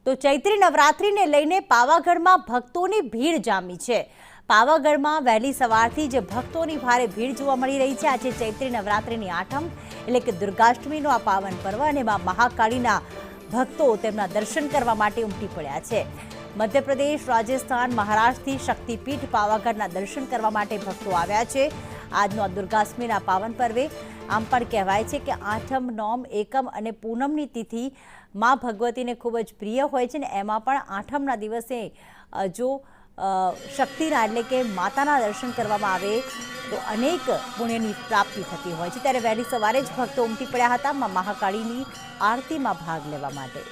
તો ચૈત્રી નવરાત્રિને લઈને પાવાગઢમાં ભક્તોની ભીડ જામી છે। પાવાગઢમાં વહેલી સવારથી જ ભક્તોની ભારે ભીડ જોવા મળી રહી છે। આજે ચૈત્રી નવરાત્રિની આઠમ એટલે કે દુર્ગાષ્ટમીનો આ પાવન પર્વ અને માં મહાકાળીના ભક્તો તેમના દર્શન કરવા માટે ઉમટી પડ્યા છે। મધ્યપ્રદેશ, રાજસ્થાન, મહારાષ્ટ્રથી શક્તિપીઠ પાવાગઢના દર્શન કરવા માટે ભક્તો આવ્યા છે। આજનો દુર્ગાષ્ટમીના પાવન પર્વે આમ પણ કહેવાય છે કે આઠમ, નોમ, એકમ અને પૂનમની તિથિ માં ભગવતીને ખૂબ જ પ્રિય હોય છે ને એમાં પણ આઠમના દિવસે જો શક્તિના એટલે કે માતાના દર્શન કરવામાં આવે તો અનેક પુણ્યની પ્રાપ્તિ થતી હોય છે। ત્યારે વહેલી સવારે જ ભક્તો ઉમટી પડ્યા હતા માં મહાકાળીની આરતીમાં ભાગ લેવા માટે।